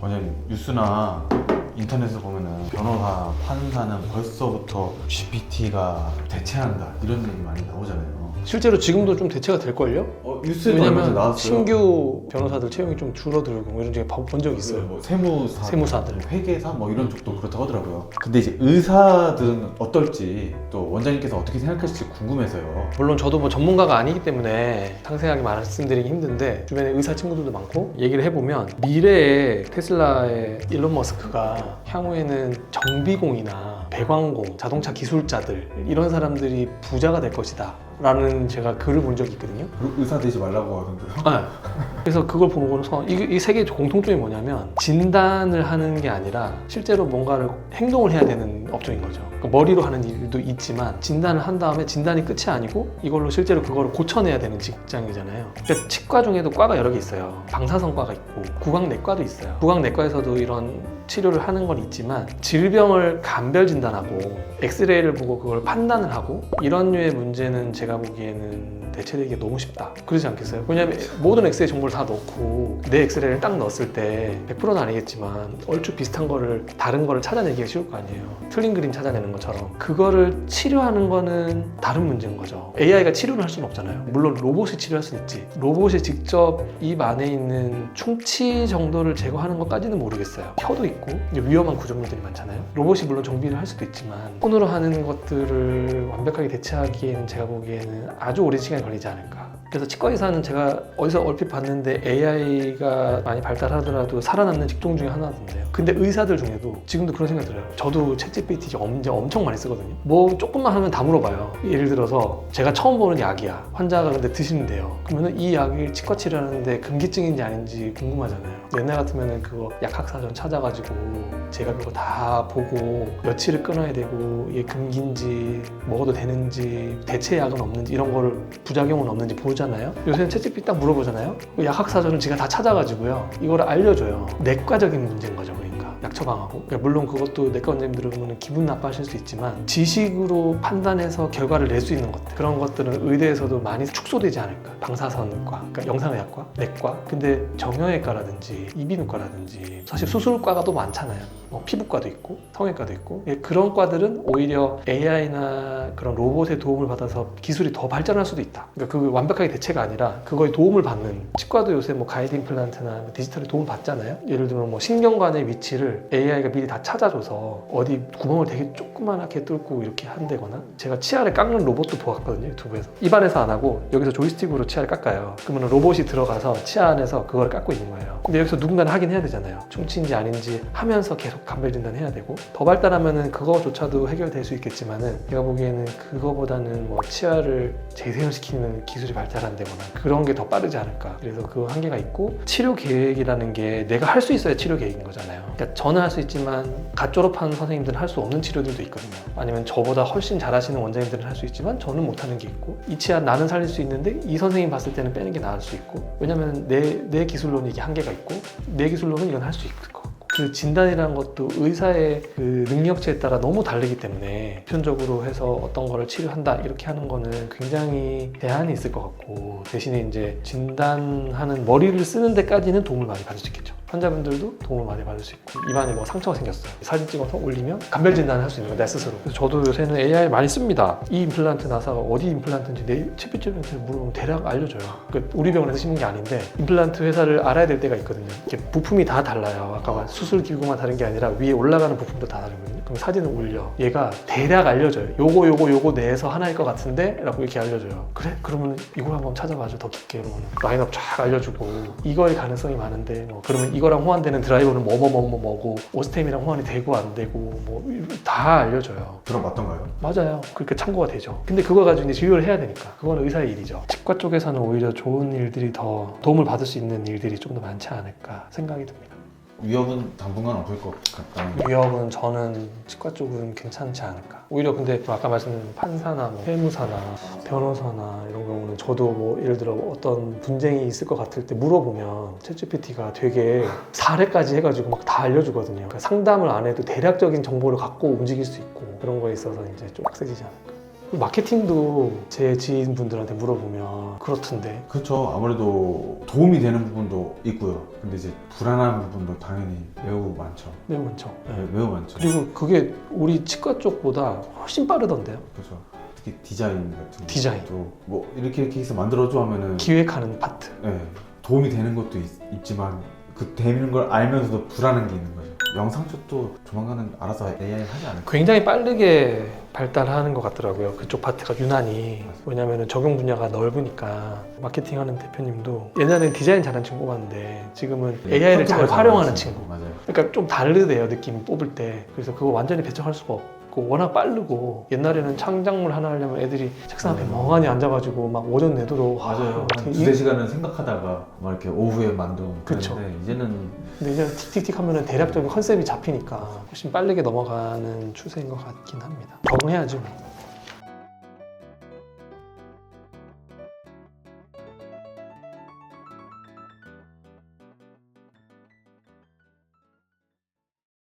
원장님 뉴스나 인터넷에서 보면은 변호사, 판사는 벌써부터 GPT가 대체한다 이런 얘기 많이 나오잖아요. 실제로 지금도 좀 대체가 될걸요? 뉴스에도 얼마 전에 왜냐면 나왔어요. 신규 변호사들 채용이 좀 줄어들고 뭐 이런 적이 본 적이 있어요. 뭐 세무사들, 세무사들. 회계사 뭐 이런 쪽도 그렇다고 하더라고요. 근데 이제 의사들은 어떨지 또 원장님께서 어떻게 생각하실지 궁금해서요. 물론 저도 뭐 전문가가 아니기 때문에 상세하게 말씀드리기 힘든데 주변에 의사 친구들도 많고 얘기를 해보면 미래에 테슬라의 일론 머스크가 향후에는 정비공이나 배관공, 자동차 기술자들 이런 사람들이 부자가 될 것이다 라는 제가 글을 본 적이 있거든요. 의사 되지 말라고 하던데요. 네. 그래서 그걸 보고서 이 세계의 공통점이 뭐냐면 진단을 하는 게 아니라 실제로 뭔가를 행동을 해야 되는 업종인 거죠. 그러니까 머리로 하는 일도 있지만 진단을 한 다음에 진단이 끝이 아니고 이걸로 실제로 그거를 고쳐내야 되는 직장이잖아요. 그러니까 치과 중에도 과가 여러 개 있어요. 방사선과가 있고 구강내과도 있어요. 구강내과에서도 이런 치료를 하는 건 있지만 질병을 감별 진단하고 엑스레이를 보고 그걸 판단을 하고 이런 류의 문제는 제가 보기에는 대체되기가 너무 쉽다. 그러지 않겠어요? 왜냐하면 모든 엑스레이 정보를 다 넣고 내 엑스레이를 딱 넣었을 때 100%는 아니겠지만 얼추 비슷한 거를 다른 거를 찾아내기가 쉬울 거 아니에요. 틀린 그림 찾아내는 것처럼 그거를 치료하는 거는 다른 문제인 거죠. AI가 치료를 할 수는 없잖아요. 물론 로봇이 치료할 수는 있지. 로봇이 직접 입 안에 있는 충치 정도를 제거하는 것까지는 모르겠어요. 혀도 있고 이제 위험한 구조물들이 많잖아요. 로봇이 물론 정비를 할 수도 있지만 손으로 하는 것들을 완벽하게 대체하기에는 제가 보기에는 아주 오랜 시간이 걸리지 않을까. 그래서 치과 의사는 제가 어디서 얼핏 봤는데 AI가 많이 발달하더라도 살아남는 직종 중에 하나던데요. 근데 의사들 중에도 지금도 그런 생각 들어요. 저도 챗GPT 엄청 많이 쓰거든요. 뭐 조금만 하면 다 물어봐요. 예를 들어서 제가 처음 보는 약이야. 환자가 근데 드시는데요. 그러면은 이 약을 치과 치료하는데 금기증인지 아닌지 궁금하잖아요. 옛날 같으면은 그거 약학사전 찾아가지고 제가 그거 다 보고 며칠을 끊어야 되고 이게 금기인지 먹어도 되는지 대체약은 없는지 이런 거를 부작용은 없는지 보잖아요. 요새는 챗GPT 딱 물어보잖아요. 약학사전을 제가 다 찾아가지고요. 이거를 알려줘요. 내과적인 문제인 거죠. 그러니까 약 처방하고. 그러니까 물론 그것도 내과 원장님 들으면 기분 나빠하실 수 있지만 지식으로 판단해서 결과를 낼 수 있는 것들 그런 것들은 의대에서도 많이 축소되지 않을까. 방사선과, 그러니까 영상의학과, 내과. 근데 정형외과라든지 이비인후과라든지 사실 수술과가 또 많잖아요. 피부과도 있고 성형외과도 있고 그런 과들은 오히려 AI나 그런 로봇의 도움을 받아서 기술이 더 발전할 수도 있다. 그러니까 그 완벽하게 대체가 아니라 그거에 도움을 받는 치과도 요새 뭐 가이드 임플란트나 디지털의 도움을 받잖아요. 예를 들면 뭐 신경관의 위치를 AI가 미리 다 찾아줘서 어디 구멍을 되게 조그만하게 뚫고 이렇게 한다거나 제가 치아를 깎는 로봇도 보았거든요. 유튜브에서 입안에서 안 하고 여기서 조이스틱으로 치아를 깎아요. 그러면 로봇이 들어가서 치아 안에서 그걸 깎고 있는 거예요. 근데 여기서 누군가는 하긴 해야 되잖아요. 충치인지 아닌지 하면서 계속 감별 진단 해야 되고 더 발달하면은 그거조차도 해결될 수 있겠지만은 제가 보기에는 그거보다는 뭐 치아를 재생시키는 기술이 발달한다거나 그런 게 더 빠르지 않을까. 그래서 그 한계가 있고 치료 계획이라는 게 내가 할 수 있어야 치료 계획인 거잖아요. 그러니까 저는 할 수 있지만 갓 졸업한 선생님들은 할 수 없는 치료들도 있거든요. 아니면 저보다 훨씬 잘하시는 원장님들은 할 수 있지만 저는 못하는 게 있고 이 치아 나는 살릴 수 있는데 이 선생님 봤을 때는 빼는 게 나을 수 있고 왜냐면 내 기술로는 이게 한계가 있고 내 기술로는 이건 할 수 있을 것 같고 그 진단이라는 것도 의사의 그 능력치에 따라 너무 다르기 때문에 보편적으로 해서 어떤 거를 치료한다 이렇게 하는 거는 굉장히 제한이 있을 것 같고 대신에 이제 진단하는 머리를 쓰는 데까지는 도움을 많이 받을 수 있겠죠. 환자분들도 도움을 많이 받을 수 있고 입안에 뭐 상처가 생겼어요. 사진 찍어서 올리면 감별 진단을 할 수 있는 거예요. 내 스스로. 그래서 저도 요새는 AI 많이 씁니다. 이 임플란트 나사가 어디 임플란트인지 내 챗GPT한테 물어보면 대략 알려줘요. 그러니까 우리 병원에서 심은 게 아닌데 임플란트 회사를 알아야 될 때가 있거든요. 이렇게 부품이 다 달라요. 아까 말 수술 기구만 다른 게 아니라 위에 올라가는 부품도 다 다르거든요. 그럼 사진을 올려. 얘가 대략 알려줘요. 요거 내에서 하나일 것 같은데? 라고 이렇게 알려줘요. 그래? 그러면 이걸 한번 찾아봐줘. 더 깊게. 그러면 라인업 쫙 알려주고 이거의 가능성이 많은데 그러면 이거랑 호환되는 드라이버는 뭐고 오스템이랑 호환이 되고 안 되고 뭐 다 알려줘요. 들어봤던가요? 맞아요. 그렇게 참고가 되죠. 근데 그거 가지고 이제 진료를 해야 되니까 그건 의사의 일이죠. 치과 쪽에서는 오히려 좋은 일들이 더 도움을 받을 수 있는 일들이 좀 더 많지 않을까 생각이 듭니다. 위협은 당분간 없을 것 같다. 위협은 저는 치과 쪽은 괜찮지 않을까. 오히려 근데 아까 말씀드린 판사나 뭐 세무사나 변호사나 이런 경우는 저도 뭐 예를 들어 어떤 분쟁이 있을 것 같을 때 물어보면 챗GPT가 되게 사례까지 해가지고 막 다 알려주거든요. 그러니까 상담을 안 해도 대략적인 정보를 갖고 움직일 수 있고 그런 거에 있어서 이제 좀 빡세지지 않을까. 마케팅도 제 지인분들한테 물어보면 그렇던데. 그렇죠. 아무래도 도움이 되는 부분도 있고요. 근데 이제 불안한 부분도 당연히 매우 많죠. 매우 많죠. 네. 매우 많죠. 그리고 그게 우리 치과 쪽보다 훨씬 빠르던데요. 그렇죠. 특히 디자인 같은 디자인. 것도 뭐 이렇게 해서 만들어줘 하면은 기획하는 파트. 네, 도움이 되는 것도 있지만 그 되는 걸 알면서도 불안한 게 있는 거죠. 영상 쪽도 조만간은 알아서 AI 하지 않을까. 굉장히 빠르게 발달하는 것 같더라고요. 그쪽 파트가 유난히. 맞아요. 왜냐하면 적용 분야가 넓으니까. 마케팅하는 대표님도 옛날엔 디자인 잘하는 친구 뽑았는데 지금은 AI를 잘 컨트롤 활용하는 잘하는 친구. 맞아요. 그러니까 좀 다르대요, 느낌이 뽑을 때. 그래서 그거 완전히 배척할 수가 없고 워낙 빠르고, 옛날에는 창작물 하나 하려면 애들이 책상 앞에 멍하니 앉아가지고 막 오전 내도록 맞아요. 한 어떻게 두세 시간은 생각하다가 막 이렇게 오후에 만들고 그쵸. 그런데 이제는 근데 이제 틱틱틱 하면은 대략적인 컨셉이 잡히니까 훨씬 빠르게 넘어가는 추세인 것 같긴 합니다. 적응해야지 뭐.